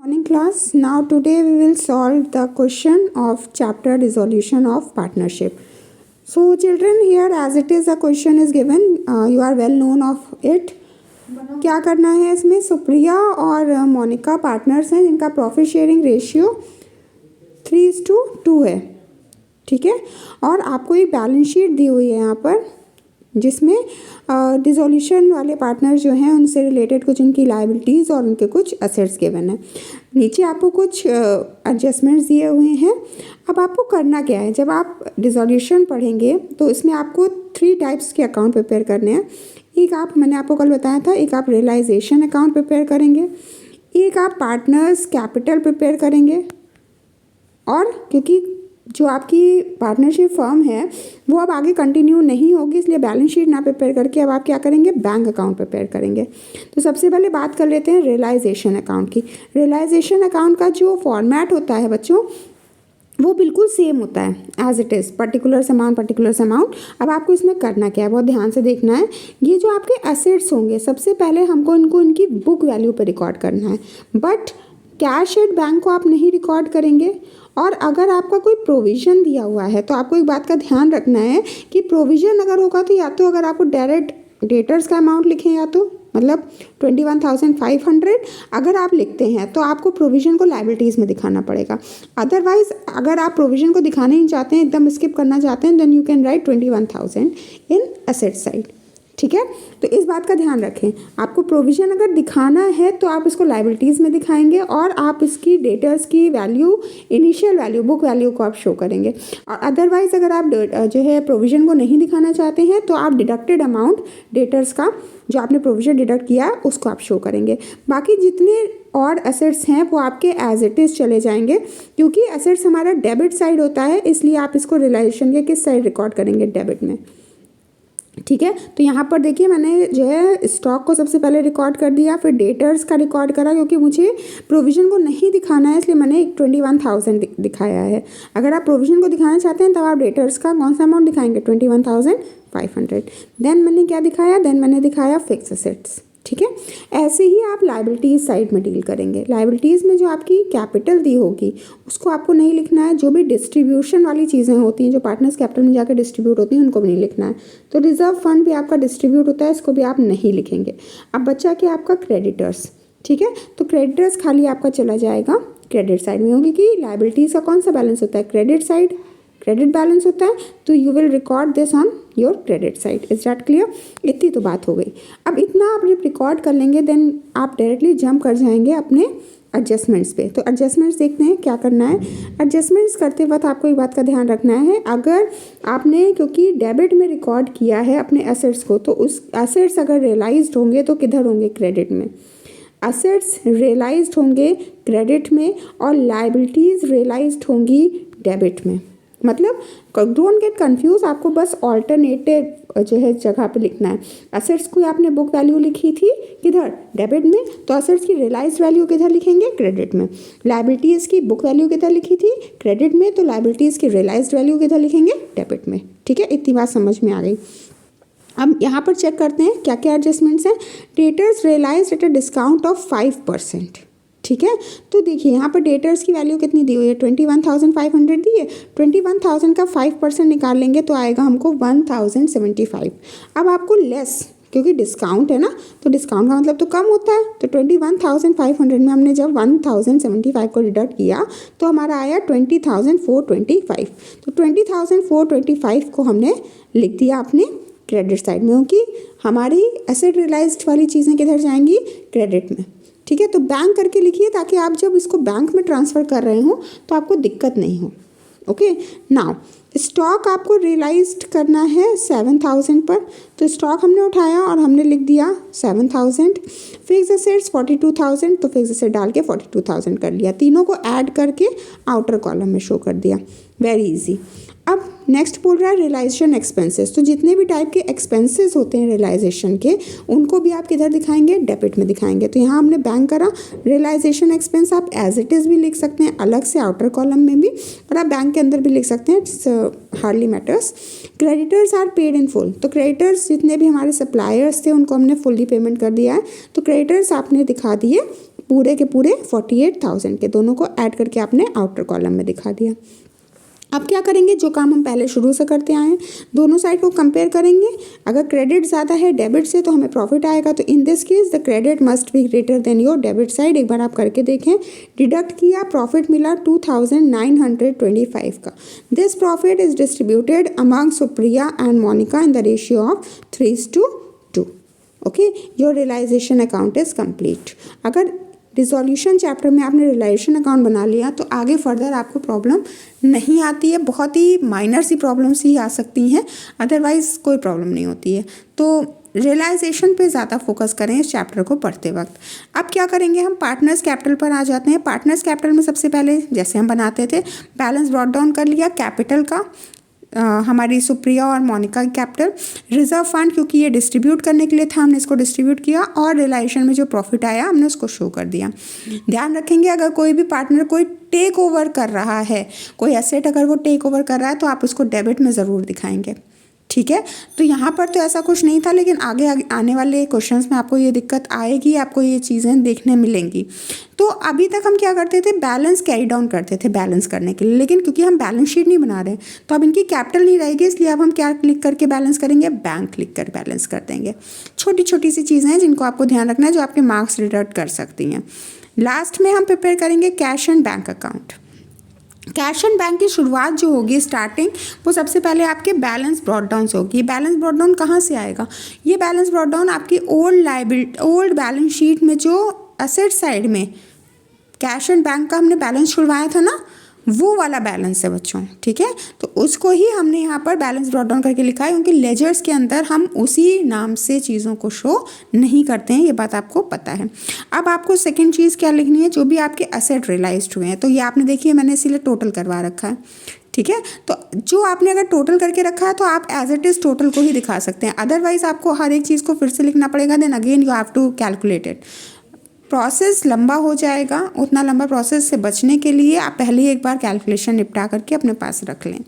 Morning class. Now today we will solve the question of chapter resolution of partnership. So children, here as it is, a question is given, you are well known of it. क्या करना है इसमें? सुप्रिया और Monika partners हैं जिनका profit sharing ratio 3:2 है, ठीक है। और आपको एक बैलेंस शीट दी हुई है यहाँ पर, जिसमें डिसोल्यूशन वाले पार्टनर जो हैं उनसे रिलेटेड कुछ उनकी लायबिलिटीज़ और उनके कुछ असेट्स गिवन है। नीचे आपको कुछ एडजस्टमेंट्स दिए हुए हैं। अब आपको करना क्या है, जब आप डिसोल्यूशन पढ़ेंगे तो इसमें आपको 3 टाइप्स के अकाउंट प्रिपेयर करने हैं। एक मैंने आपको कल बताया था, एक आप रियलाइजेशन अकाउंट प्रिपेयर करेंगे, एक आप पार्टनर्स कैपिटल प्रिपेयर करेंगे, और क्योंकि जो आपकी पार्टनरशिप फर्म है वो अब आगे कंटिन्यू नहीं होगी, इसलिए बैलेंस शीट ना प्रिपेयर करके अब आप क्या करेंगे, बैंक अकाउंट प्रिपेयर करेंगे। तो सबसे पहले बात कर लेते हैं रियलाइजेशन अकाउंट की। रियलाइजेशन अकाउंट का जो फॉर्मेट होता है बच्चों, वो बिल्कुल सेम होता है as it is, particular amount. अब आपको इसमें करना क्या है, बहुत ध्यान से देखना है। ये जो आपके एसेट्स होंगे, सबसे पहले हमको इनको इनकी बुक वैल्यू पर रिकॉर्ड करना है, बट कैश एट बैंक को आप नहीं रिकॉर्ड करेंगे। और अगर आपका कोई प्रोविज़न दिया हुआ है तो आपको एक बात का ध्यान रखना है कि प्रोविज़न अगर होगा तो या तो अगर आपको डायरेक्ट डेटर्स का अमाउंट लिखें, या तो मतलब 21,500 अगर आप लिखते हैं तो आपको प्रोविज़न को लायबिलिटीज़ में दिखाना पड़ेगा। अदरवाइज़ अगर आप प्रोविज़न को दिखाना ही चाहते हैं, एकदम स्किप करना चाहते हैं, then you can write 21,000 in asset side, ठीक है। तो इस बात का ध्यान रखें, आपको प्रोविज़न अगर दिखाना है तो आप इसको लायबिलिटीज़ में दिखाएंगे, और आप इसकी डेटर्स की value, initial value, book value को आप शो करेंगे। और अदरवाइज़ अगर आप जो है प्रोविज़न को नहीं दिखाना चाहते हैं तो आप डिडक्टेड अमाउंट डेटर्स का, जो आपने प्रोविज़न डिडक्ट किया उसको आप शो करेंगे। बाकी जितने और एसेट्स हैं वो आपके एज इट इज़ चले जाएंगे, क्योंकि एसेट्स हमारा डेबिट साइड होता है, इसलिए आप इसको रियलाइजेशन के किस साइड रिकॉर्ड करेंगे, डेबिट में, ठीक है। तो यहाँ पर देखिए मैंने जो है स्टॉक को सबसे पहले रिकॉर्ड कर दिया, फिर डेटर्स का रिकॉर्ड करा, क्योंकि मुझे प्रोविज़न को नहीं दिखाना है इसलिए मैंने 21,000 दिखाया है। अगर आप प्रोविज़न को दिखाना चाहते हैं तब आप डेटर्स का कौन सा अमाउंट दिखाएंगे, 21,500। देन मैंने क्या दिखाया, देन मैंने दिखाया फिक्स असेट्स, ठीक है। ऐसे ही आप लायबिलिटीज़ साइड में डील करेंगे। लायबिलिटीज़ में जो आपकी कैपिटल दी होगी उसको आपको नहीं लिखना है। जो भी डिस्ट्रीब्यूशन वाली चीज़ें होती हैं, जो पार्टनर्स कैपिटल में जाकर डिस्ट्रीब्यूट होती हैं, उनको भी नहीं लिखना है। तो रिजर्व फंड भी आपका डिस्ट्रीब्यूट होता है, इसको भी आप नहीं लिखेंगे। अब बचा क्या आपका क्रेडिटर्स, ठीक है। तो क्रेडिटर्स खाली आपका चला जाएगा क्रेडिट साइड में, होगी कि लायबिलिटीज़ का कौन सा बैलेंस होता है, क्रेडिट साइड, क्रेडिट बैलेंस होता है, तो you will record this on your credit side. Is that clear? इतनी तो बात हो गई। अब इतना आप जब रिकॉर्ड कर लेंगे देन आप डायरेक्टली जंप कर जाएंगे अपने एडजस्टमेंट्स पे। तो एडजस्टमेंट्स देखते हैं क्या करना है। एडजस्टमेंट्स करते वक्त आपको एक बात का ध्यान रखना है, अगर आपने क्योंकि डेबिट में रिकॉर्ड किया है अपने एसेट्स को, तो उस एसेट्स अगर रियलाइज्ड होंगे तो किधर होंगे, क्रेडिट में। एसेट्स रियलाइज्ड होंगे क्रेडिट में और लायबिलिटीज़ रियलाइज्ड होंगी डेबिट में। मतलब डोंट गेट कंफ्यूज, आपको बस ऑल्टरनेटिव जो है जगह पे लिखना है। एसेट्स को आपने बुक वैल्यू लिखी थी किधर, डेबिट में, तो एसेट्स की रियलाइज्ड वैल्यू किधर लिखेंगे, क्रेडिट में। लायबिलिटीज़ की बुक वैल्यू किधर लिखी थी, क्रेडिट में, तो लायबिलिटीज़ की रियलाइज्ड वैल्यू किधर लिखेंगे, डेबिट में, ठीक है। इतनी बात समझ में आ गई। अब यहाँ पर चेक करते हैं क्या क्या एडजस्टमेंट्स हैं। Debtors realised at a discount of 5%, ठीक है। तो देखिए यहाँ पर डेटर्स की वैल्यू कितनी दी हुई है, 21,500 दी है। 21,000 का 5% निकाल लेंगे तो आएगा हमको 1,075। अब आपको लेस, क्योंकि डिस्काउंट है ना, तो डिस्काउंट का मतलब तो कम होता है। तो 21,500 में हमने जब 1,075 को डिडक्ट किया तो हमारा आया 20,425। तो 20,425 को हमने लिख दिया अपने क्रेडिट साइड में, क्योंकि हमारी एसेट रियलाइज्ड वाली चीज़ें किधर जाएंगी, क्रेडिट में, ठीक है। तो बैंक करके लिखिए ताकि आप जब इसको बैंक में ट्रांसफ़र कर रहे हो तो आपको दिक्कत नहीं हो। ओके, नाउ स्टॉक आपको रियलाइज्ड करना है 7,000 पर, तो स्टॉक हमने उठाया और हमने लिख दिया 7,000। फिक्स असेट्स 42,000, तो फिक्स असेट डाल के 42,000 कर लिया, तीनों को ऐड करके आउटर कॉलम में शो कर दिया। Very easy. अब नेक्स्ट बोल रहा है रियलाइजेशन एक्सपेंसेस। तो जितने भी टाइप के एक्सपेंसेस होते हैं रियलाइजेशन के, उनको भी आप किधर दिखाएंगे, डेबिट में दिखाएंगे। तो यहाँ हमने बैंक करा, रियलाइजेशन एक्सपेंस आप एज इट इज़ भी लिख सकते हैं अलग से आउटर कॉलम में भी, और आप बैंक के अंदर भी लिख सकते हैं, it's hardly matters. Creditors are paid in full. तो क्रेडिटर्स जितने भी हमारे सप्लायर्स थे उनको हमने फुल्ली पेमेंट कर दिया है, तो क्रेडिटर्स आपने दिखा दिए पूरे के पूरे 48,000 के दोनों को ऐड करके आपने आउटर कॉलम में दिखा दिया। अब क्या करेंगे, जो काम हम पहले शुरू से करते आए हैं, दोनों साइड को कंपेयर करेंगे। अगर क्रेडिट ज़्यादा है डेबिट से तो हमें प्रॉफिट आएगा, तो in this case the credit must be greater than your debit side. एक बार आप करके देखें, डिडक्ट किया, प्रॉफिट मिला 2,925 का। This profit is distributed among Supriya and Monica in the ratio of 3:2। Okay, your realisation account is complete. अगर रिजोल्यूशन चैप्टर में आपने रियलाइजेशन अकाउंट बना लिया तो आगे फर्दर आपको प्रॉब्लम नहीं आती है, बहुत ही माइनर सी प्रॉब्लम्स ही आ सकती हैं, अदरवाइज कोई प्रॉब्लम नहीं होती है। तो रियलाइजेशन पे ज़्यादा फोकस करें इस चैप्टर को पढ़ते वक्त। अब क्या करेंगे, हम पार्टनर्स कैपिटल पर आ जाते हैं। पार्टनर्स कैपिटल में सबसे पहले जैसे हम बनाते थे, बैलेंस ब्रॉट डाउन कर लिया कैपिटल का, हमारी सुप्रिया और मोनिका की कैपिटल। रिजर्व फंड क्योंकि ये डिस्ट्रीब्यूट करने के लिए था, हमने इसको डिस्ट्रीब्यूट किया, और रियलाइजेशन में जो प्रॉफिट आया हमने उसको शो कर दिया। ध्यान रखेंगे, अगर कोई भी पार्टनर कोई टेक ओवर कर रहा है, कोई एसेट अगर वो टेक ओवर कर रहा है तो आप उसको डेबिट में ज़रूर दिखाएंगे, ठीक है। तो यहाँ पर तो ऐसा कुछ नहीं था, लेकिन आगे आने वाले क्वेश्चंस में आपको ये दिक्कत आएगी, आपको ये चीज़ें देखने मिलेंगी। तो अभी तक हम क्या करते थे, बैलेंस कैरी डाउन करते थे बैलेंस करने के लिए, लेकिन क्योंकि हम बैलेंस शीट नहीं बना रहे हैं तो अब इनकी कैपिटल नहीं रहेगी, इसलिए अब हम क्या क्लिक करके बैलेंस करेंगे, बैंक क्लिक कर बैलेंस कर देंगे। छोटी छोटी सी चीज़ें हैं जिनको आपको ध्यान रखना है, जो आपके मार्क्स रिडक्ट कर सकती हैं। लास्ट में हम प्रिपेयर करेंगे cash and bank account. Cash and bank की शुरुआत जो होगी स्टार्टिंग, वो सबसे पहले आपके बैलेंस ब्रॉट डाउन से होगी। बैलेंस ब्रॉट डाउन कहाँ से आएगा, ये बैलेंस ब्रॉट डाउन आपकी ओल्ड बैलेंस शीट में जो असेट साइड में कैश एंड बैंक का हमने बैलेंस छुड़वाया था ना, वो वाला बैलेंस है बच्चों, ठीक है। तो उसको ही हमने यहाँ पर बैलेंस ब्रॉट डाउन करके लिखा है, क्योंकि लेजर्स के अंदर हम उसी नाम से चीज़ों को शो नहीं करते हैं, ये बात आपको पता है। अब आपको सेकंड चीज़ क्या लिखनी है, जो भी आपके असेट रियलाइज्ड हुए हैं, तो ये आपने देखिए मैंने इसीलिए टोटल करवा रखा है, ठीक है। तो जो आपने अगर टोटल करके रखा है तो आप एज इट इज़ टोटल को ही दिखा सकते हैं, अदरवाइज आपको हर एक चीज़ को फिर से लिखना पड़ेगा, then again you have to calculate it. Process लंबा हो जाएगा, उतना लंबा प्रोसेस से बचने के लिए आप पहले ही एक बार कैलकुलेशन निपटा करके अपने पास रख लें।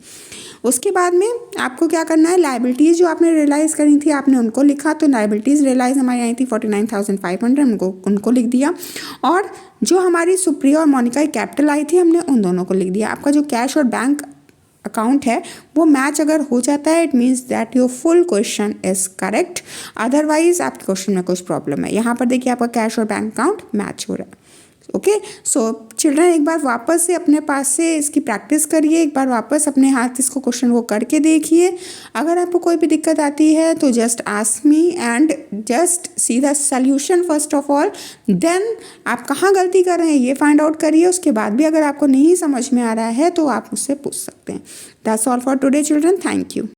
उसके बाद में आपको क्या करना है, लायबिलिटीज़ जो आपने रियलाइज़ करी थी आपने उनको लिखा, तो लायबिलिटीज़ रियलाइज़ हमारी आई थी 49,500, उनको लिख दिया। और जो हमारी सुप्रिया और मोनिका की कैपिटल आई थी हमने उन दोनों को लिख दिया। आपका जो कैश और बैंक अकाउंट है वो मैच अगर हो जाता है, it means that your full question is correct, otherwise आपके क्वेश्चन में कुछ प्रॉब्लम है। यहाँ पर देखिए आपका कैश और बैंक अकाउंट मैच हो रहा है। ओके, सो चिल्ड्रन एक बार वापस से अपने पास से इसकी प्रैक्टिस करिए, एक बार वापस अपने हाथ इसको क्वेश्चन को करके देखिए। अगर आपको कोई भी दिक्कत आती है तो just ask me and just see the solution first of all, then आप कहाँ गलती कर रहे हैं ये फाइंड आउट करिए। उसके बाद भी अगर आपको नहीं समझ में आ रहा है तो आप मुझसे पूछ सकते हैं। That's all for today children, thank you.